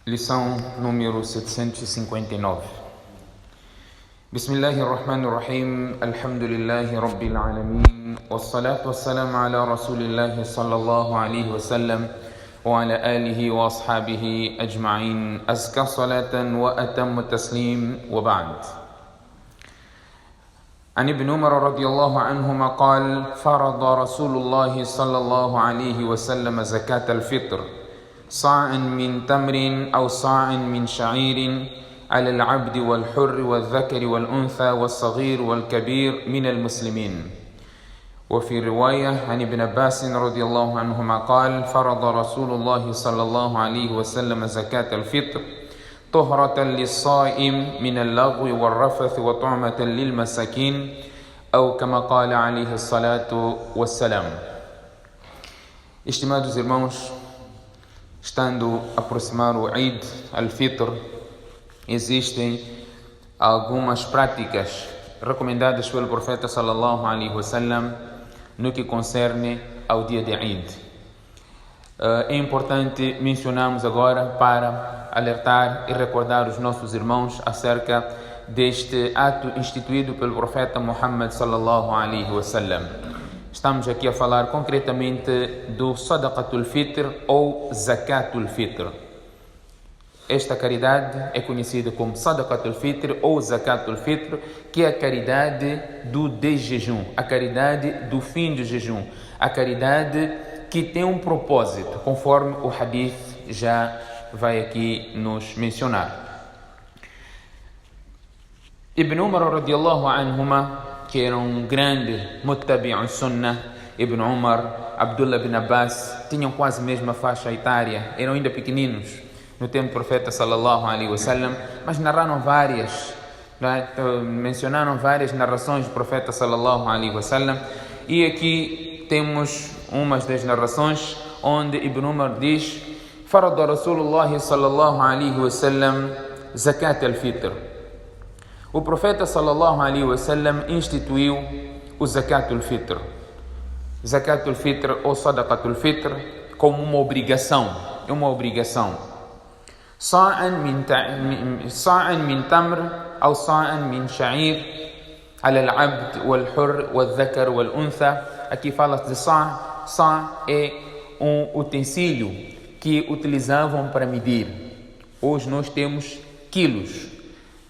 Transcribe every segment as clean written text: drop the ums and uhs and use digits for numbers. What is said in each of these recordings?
Lição número 759. Bismillahirrahmanirrahim. Alhamdulillahi Rabbil Alamin. Wassalatu wassalamu ala Rasulillahi sallallahu alayhi wa sallam wa ala alihi wa ashabihi ajma'in. Azka salatan wa atammu taslim wa ba'd. عن ابن عمر رضي الله عنهما قال فرض رسول الله صلى الله عليه وسلم زكاة الفطر صاع من تمر أو صاع من شعير على العبد والحر والذكر والأنثى والصغير والكبير من المسلمين. وفي رواية عن ابن عباس رضي الله عنهما قال فرض رسول الله صلى الله عليه وسلم زكاة الفطر طهرة للصائم من اللغو والرفث وطعمة للمساكين أو كما قال عليه الصلاة والسلام. Estimados irmãos, estando a aproximar o Eid al-Fitr, existem algumas práticas recomendadas pelo profeta sallallahu alaihi wasallam no que concerne ao dia de Eid. É importante mencionarmos agora para alertar e recordar os nossos irmãos acerca deste ato instituído pelo profeta Muhammad sallallahu alaihi wasallam. Estamos aqui a falar concretamente do Sadaqatul Fitr ou Zakatul Fitr. Esta caridade é conhecida como Sadaqatul Fitr ou Zakatul Fitr, que é a caridade do desjejum, a caridade do fim do jejum, a caridade que tem um propósito, conforme o hadith já vai aqui nos mencionar. Ibn Umar radiyallahu anhuma, que era um grande muttabi'un sunnah, Ibn Umar, Abdullah ibn Abbas, tinham quase a mesma faixa etária, eram ainda pequeninos no tempo do profeta sallallahu alaihi wasallam, mas narraram várias, mencionaram várias narrações do profeta sallallahu alaihi wasallam, e aqui temos umas das narrações onde Ibn Umar diz: Farada Rasulullah sallallahu alaihi wasallam zakat al-fitr. O profeta sallallahu alaihi wasallam instituiu o zakat al-fitr. Zakat al-fitr ou sadaqatul fitr como uma obrigação, Sa'an min tamr ou sa'an min sha'ir على العبد والحر والذكر والأنثى. Aqui fala-se de sa'. Sa' é um utensílio que utilizavam para medir. Hoje nós temos quilos.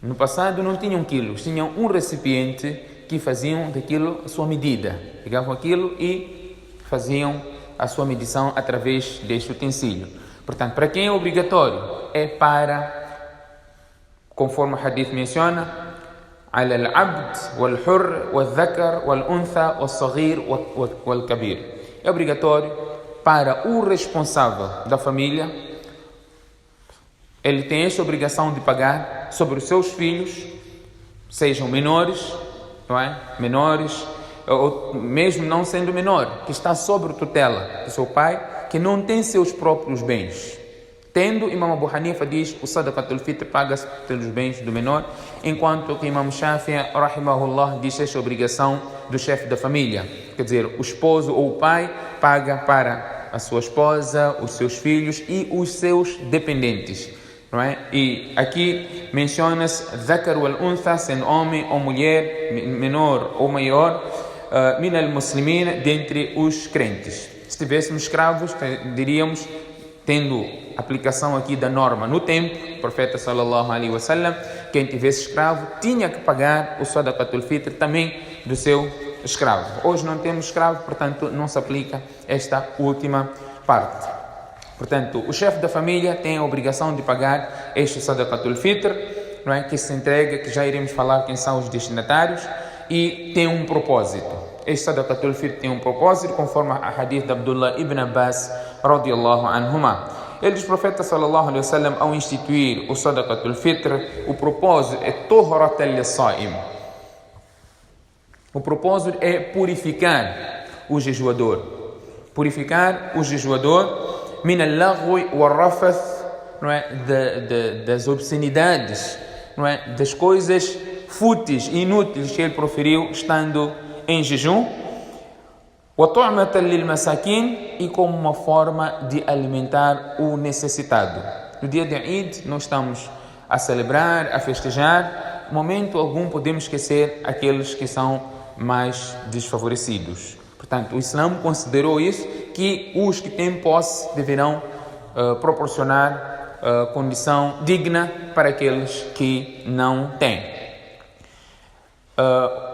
No passado não tinham quilos, tinham um recipiente que faziam daquilo a sua medida. Pegavam aquilo e faziam a sua medição através deste utensílio. Portanto, para quem é obrigatório? É para, conforme o hadith menciona, على العبد والحر والذكر والأنثى والصغير والكبير. É obrigatório para o responsável da família. Ele tem esta obrigação de pagar sobre os seus filhos, sejam menores, não é? Menores, ou mesmo não sendo menor, que está sob tutela do seu pai, que não tem seus próprios bens. Tendo, Imam Abu Hanifa diz, o Sadaqatul Fitr paga-se pelos bens do menor, enquanto que Imam Shafi'i, rahimahullah, diz esta obrigação do chefe da família. Quer dizer, o esposo ou o pai paga para a sua esposa, os seus filhos e os seus dependentes. Não é? E aqui menciona-se Dhakar wal-Untha, sendo homem ou mulher, menor ou maior, min al-muslimin, dentre os crentes. Se tivéssemos escravos, diríamos, tendo aplicação aqui da norma no tempo, o profeta sallallahu alaihi wasallam, quem tivesse escravo tinha que pagar o Sadaqatul Fitr também do seu escravo. Hoje não temos escravo, portanto não se aplica esta última parte. Portanto, o chefe da família tem a obrigação de pagar este Sadaqatul Fitr, não é? Que se entrega, que já iremos falar quem são os destinatários, e tem um propósito. Este Sadaqatul Fitr tem um propósito, conforme a hadith de Abdullah ibn Abbas radiyallahu anhuma. Ele diz, profeta sallallahu alaihi wasallam, ao instituir o Sadaqatul Fitr, o propósito é tuhratan lis-sa'im. O propósito é purificar o jejuador. Purificar o jejuador min al-laghwi wal-rafath, não é? Das obscenidades, não é? Das coisas fúteis e inúteis que ele proferiu estando em jejum. وَطُعْمَةً لِلْمَسَاكِينَ, e como uma forma de alimentar o necessitado. No dia de Eid, nós estamos a celebrar, a festejar. Momento algum podemos esquecer aqueles que são mais desfavorecidos. Portanto, o Islã considerou isso, que os que têm posse deverão proporcionar condição digna para aqueles que não têm.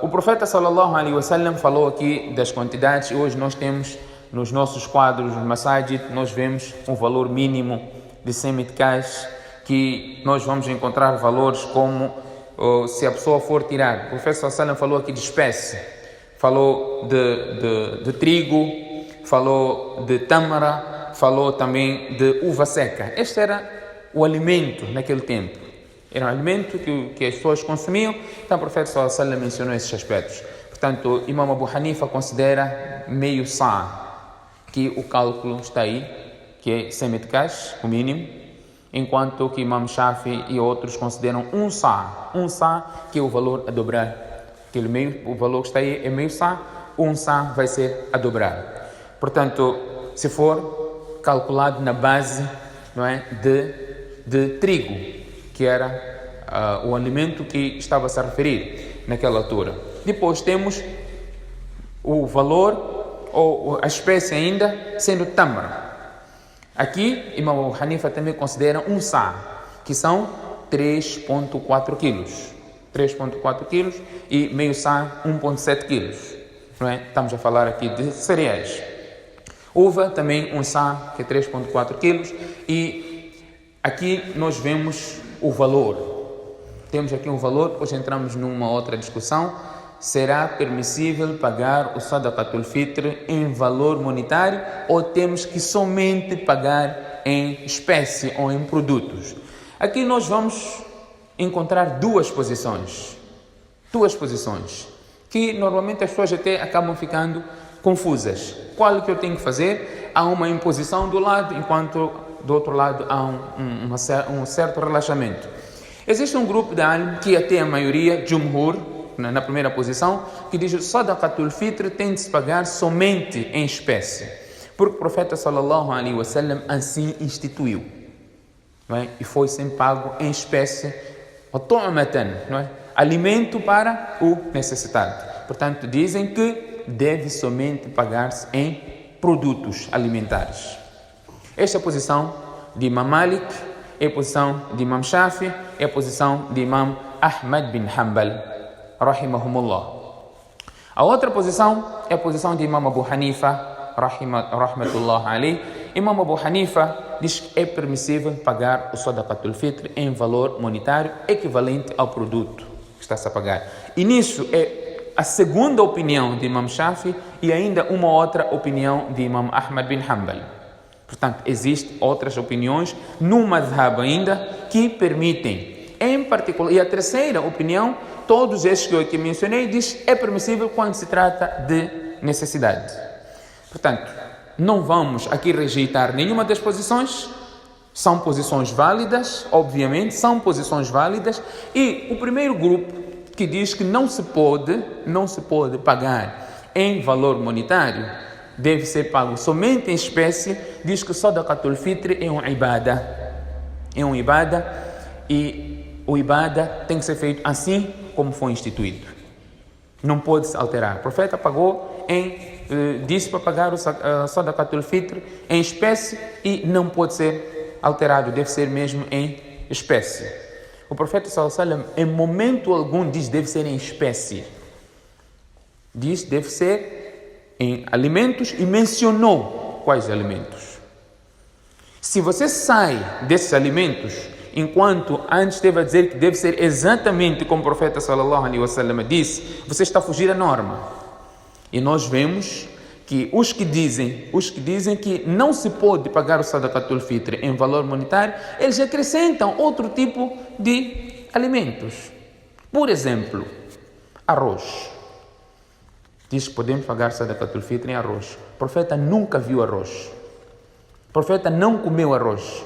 O profeta sallallahu alaihi wasallam falou aqui das quantidades. Hoje nós temos nos nossos quadros no masajid, nós vemos um valor mínimo de 100 meticais, que nós vamos encontrar valores como se a pessoa for tirar. O profeta sallallahu alaihi wasallam falou aqui de espécie, falou de trigo, falou de tâmara, falou também de uva seca. Este era o alimento naquele tempo. Era um alimento que as pessoas consumiam. Então o profeta sallallahu alaihi wasallam mencionou esses aspectos. Portanto, Imam Abu Hanifa considera meio sa', que o cálculo está aí, que é 100 meticais, o mínimo, enquanto que Imam Shafi e outros consideram um sa', que é o valor a dobrar. O valor que está aí é meio sa', um sa' vai ser a dobrar. Portanto, se for calculado na base, não é, de trigo, que era o alimento que estava a se referir naquela altura. Depois temos o valor, ou a espécie ainda, sendo tâmara. Aqui, Imam Abu Hanifa também considera um sa', que são 3,4 quilos. 3,4 quilos e meio sa' 1,7 quilos. Não é? Estamos a falar aqui de cereais. Uva também um sa', que é 3,4 quilos. E aqui nós vemos o valor. Temos aqui um valor, depois entramos numa outra discussão. Será permissível pagar o Sadaqatul Fitr em valor monetário ou temos que somente pagar em espécie ou em produtos? Aqui nós vamos encontrar duas posições que normalmente as pessoas até acabam ficando confusas. Qual que eu tenho que fazer? Há uma imposição do lado, enquanto do outro lado há um certo relaxamento. Existe um grupo de alim que até a maioria, Jumhur, na primeira posição, que diz que Sadaqatul Fitr tem de se pagar somente em espécie, porque o profeta sallallahu alaihi wasallam assim instituiu, não é? E foi sempre pago em espécie, não é? Alimento para o necessitado. Portanto, dizem que deve somente pagar-se em produtos alimentares. Esta é a posição de Imam Malik, é a posição de Imam Shafi, é a posição de Imam Ahmad bin Hanbal, rahimahumullah. A outra posição é a posição de Imam Abu Hanifa, rahmatullah alayh. Imam Abu Hanifa diz que é permissível pagar o Sadaqatul Fitr em valor monetário equivalente ao produto que está-se a pagar. E nisso é a segunda opinião de Imam Shafi e ainda uma outra opinião de Imam Ahmad bin Hanbal. Portanto, existem outras opiniões no madhhab ainda que permitem, em particular, e a terceira opinião, todos estes que eu aqui mencionei, diz que é permissível quando se trata de necessidade. Portanto, não vamos aqui rejeitar nenhuma das posições, são posições válidas, obviamente, são posições válidas, e o primeiro grupo que diz que não se pode pagar em valor monetário, deve ser pago somente em espécie, diz que Sadaqatul Fitr é um ibada. É um ibada e o ibada tem que ser feito assim como foi instituído. Não pode se alterar. O profeta pagou disse para pagar o Sadaqatul Fitr em espécie e não pode ser alterado, deve ser mesmo em espécie. O profeta sallallahu alaihi wasallam em momento algum diz deve ser em espécie. Diz deve ser em alimentos e mencionou quais alimentos. Se você sai desses alimentos, enquanto antes esteve a dizer que deve ser exatamente como o profeta sallallahu alaihi wasallam disse, você está a fugir à norma. E nós vemos que os que dizem que não se pode pagar o Sadaqatul Fitr em valor monetário, eles acrescentam outro tipo de alimentos. Por exemplo, arroz. Diz que podemos pagar Sadaqatul Fitr em arroz. O profeta nunca viu arroz. O profeta não comeu arroz.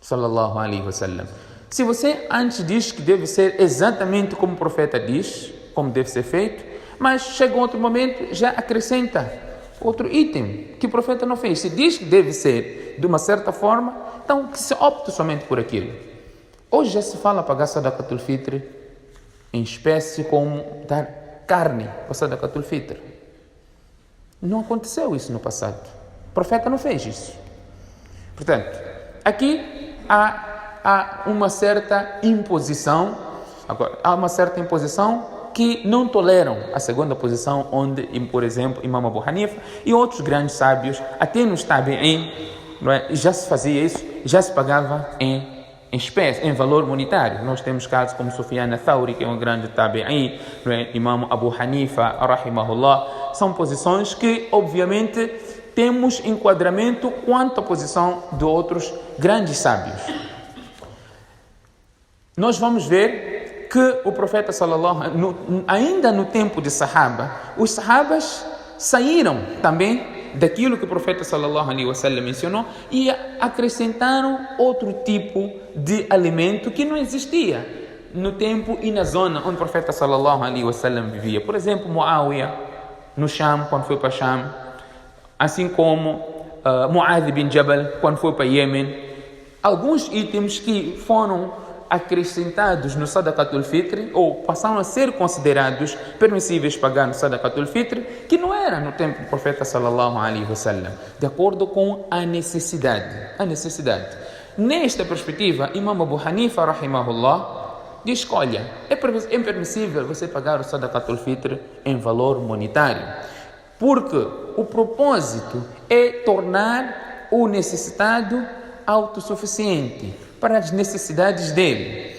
Sallallahu alaihi wasallam. Se você antes diz que deve ser exatamente como o profeta diz, como deve ser feito, mas chega um outro momento, já acrescenta outro item que o profeta não fez. Se diz que deve ser de uma certa forma, então que se opte somente por aquilo. Hoje já se fala pagar Sadaqatul Fitr em espécie, como dar carne para Sadaqatul Fitr. Não aconteceu isso no passado. O profeta não fez isso. Portanto, aqui há uma certa imposição. Agora, há uma certa imposição que não toleram a segunda posição, onde, por exemplo, Imam Abu Hanifa e outros grandes sábios, até no Tabi'in, não é? Já se fazia isso, já se pagava em espécie, em valor monetário. Nós temos casos como Sufyan al-Thawri, que é um grande Tabi'in, não é? Imam Abu Hanifa, rahimahullah, são posições que, obviamente, temos enquadramento quanto à posição de outros grandes sábios. Nós vamos ver que o profeta ainda no tempo de Sahaba, os Sahabas saíram também daquilo que o profeta sallallahu alaihi wasallam mencionou e acrescentaram outro tipo de alimento que não existia no tempo e na zona onde o profeta sallallahu alaihi wasallam vivia. Por exemplo, Muawiyah no Sham, quando foi para Sham, assim como Mu'adh bin Jabal quando foi para Iêmen. Alguns itens que foram acrescentados no Sadaqatul Fitr, ou passaram a ser considerados permissíveis pagar no Sadaqatul Fitr, que não era no tempo do profeta sallallahu alaihi wasallam, de acordo com a necessidade. Nesta perspectiva, Imam Abu Hanifa, rahimahullah, diz: olha, é permissível você pagar o Sadaqatul Fitr em valor monetário, porque o propósito é tornar o necessitado autossuficiente para as necessidades dele.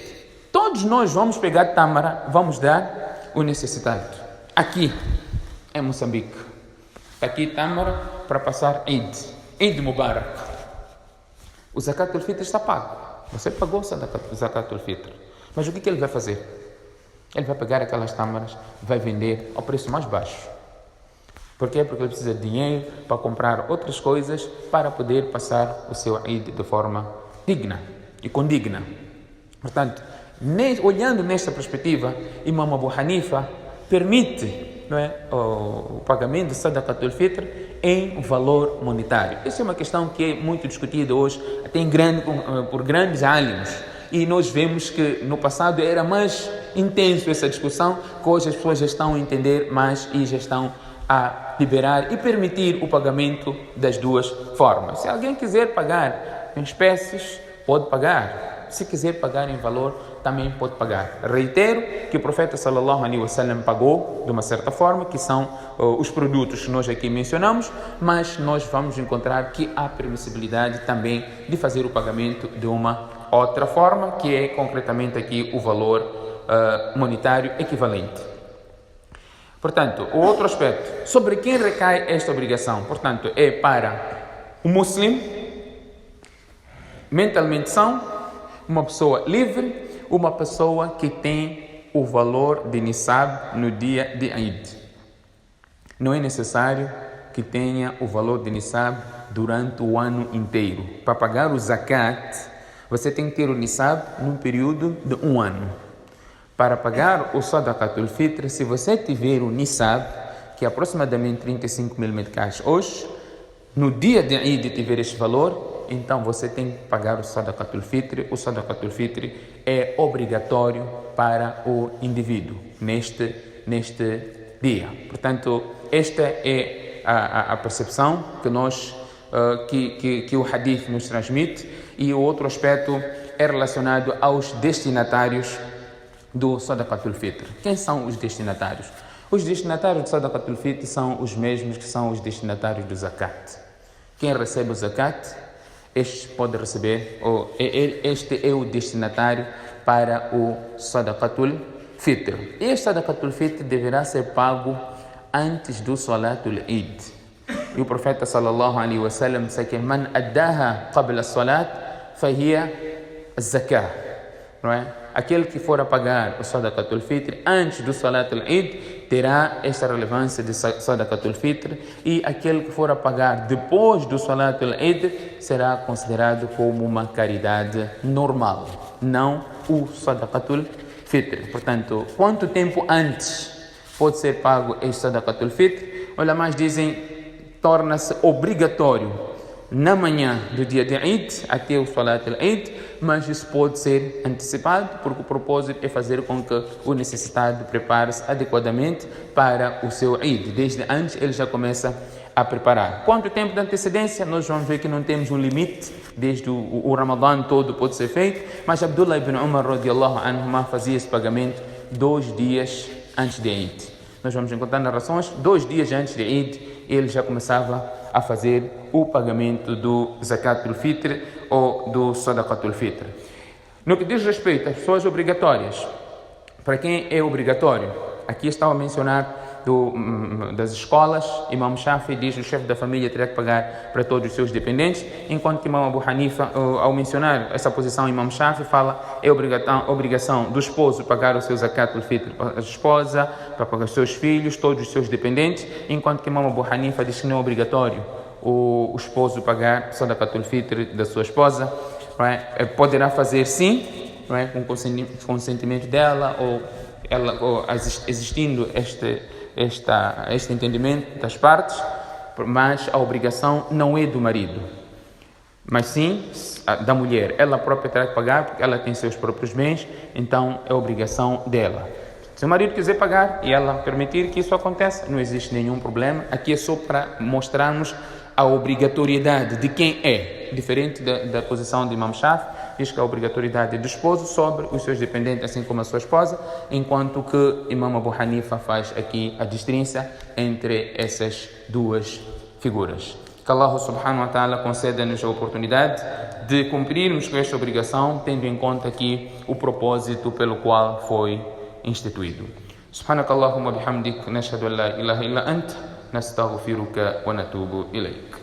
Todos nós vamos pegar tâmara, vamos dar o necessitado. Aqui, em Moçambique. Aqui tâmara para passar Eid Mubarak. O Zakatul Fitr está pago. Você pagou o Zakatul Fitr. Mas o que ele vai fazer? Ele vai pegar aquelas tâmaras, vai vender ao preço mais baixo. Por quê? Porque ele precisa de dinheiro para comprar outras coisas para poder passar o seu Eid de forma digna e condigna. Portanto, olhando nesta perspectiva, Imam Abu Hanifa permite, não é, o pagamento de Sadaqatul Fitr em valor monetário. Essa é uma questão que é muito discutida hoje, até por grandes álimos. E nós vemos que no passado era mais intenso essa discussão, que hoje as pessoas já estão a entender mais e já estão a liberar e permitir o pagamento das duas formas. Se alguém quiser pagar em espécies, pode pagar. Se quiser pagar em valor, também pode pagar. Reitero que o profeta sallallahu alaihi wasallam pagou de uma certa forma, que são os produtos que nós aqui mencionamos, mas nós vamos encontrar que há permissibilidade também de fazer o pagamento de uma outra forma, que é concretamente aqui o valor monetário equivalente. Portanto, o outro aspecto, sobre quem recai esta obrigação, portanto, é para o muçulmano, mentalmente são, uma pessoa livre, uma pessoa que tem o valor de Nisab no dia de Eid. Não é necessário que tenha o valor de Nisab durante o ano inteiro. Para pagar o Zakat, você tem que ter o Nisab num período de um ano. Para pagar o Sadaqatul Fitr, se você tiver o Nisab, que é aproximadamente 35 mil meticais hoje, no dia de Eid tiver este valor, então você tem que pagar o Sadaqatul Fitr. O Sadaqatul Fitr é obrigatório para o indivíduo neste dia. Portanto, esta é a percepção que nós que o Hadith nos transmite. E o outro aspecto é relacionado aos destinatários do Sadaqatul Fitr. Quem são os destinatários? Os destinatários do Sadaqatul Fitr são os mesmos que são os destinatários do Zakat. Quem recebe o Zakat, este pode receber, este é o destinatário para o Sadaqatul Fitr. Este Sadaqatul Fitr deverá ser pago antes do Salatul Eid. E o profeta sallallahu alaihi wasallam disse que man addaha qabla as-salat fahiya az-zakah, não é? Aquele que for a pagar o Sadaqatul Fitr antes do Salatul Eid terá esta relevância de Sadaqatul Fitr, e aquele que for a pagar depois do Salatul Eid será considerado como uma caridade normal, não o Sadaqatul Fitr. Portanto, quanto tempo antes pode ser pago este Sadaqatul Fitr? Olha, mais dizem, torna-se obrigatório na manhã do dia de Eid, até o Salat al-Eid, mas isso pode ser antecipado, porque o propósito é fazer com que o necessitado prepare-se adequadamente para o seu Eid. Desde antes ele já começa a preparar. Quanto tempo de antecedência? Nós vamos ver que não temos um limite, desde o Ramadã todo pode ser feito, mas Abdullah ibn Umar radiallahu anhu fazia esse pagamento 2 dias antes de Eid. Nós vamos encontrar narrações, 2 dias antes de Eid, ele já começava a fazer o pagamento do Zakatul Fitr ou do Sadaqatul Fitr. No que diz respeito às pessoas obrigatórias, para quem é obrigatório? Aqui estava a mencionar das escolas. Imam Shafi diz que o chefe da família terá que pagar para todos os seus dependentes, enquanto que Imam Abu Hanifa, ao mencionar essa posição, Imam Shafi fala é obrigação do esposo pagar o seu Zakatul Fitr para a esposa, para pagar os seus filhos, todos os seus dependentes, enquanto que Imam Abu Hanifa diz que não é obrigatório o esposo pagar o Sadaqatul Fitr da sua esposa. Poderá fazer sim, com consentimento dela, ou existindo este entendimento das partes, mas a obrigação não é do marido, mas sim da mulher. Ela própria terá que pagar, porque ela tem seus próprios bens, então é obrigação dela. Se o marido quiser pagar e ela permitir que isso aconteça, não existe nenhum problema. Aqui é só para mostrarmos a obrigatoriedade de quem é, diferente da posição de Imam Shafi, diz que a obrigatoriedade é do esposo sobre os seus dependentes, assim como a sua esposa, enquanto que Imam Abu Hanifa faz aqui a distinção entre essas duas figuras. Que Allah subhanahu wa ta'ala conceda-nos a oportunidade de cumprirmos com esta obrigação, tendo em conta aqui o propósito pelo qual foi instituído. Subhanakallahumma bihamdik, nashhadu an la ilaha illa ant, nastaghfiruka wa natubu ilayk.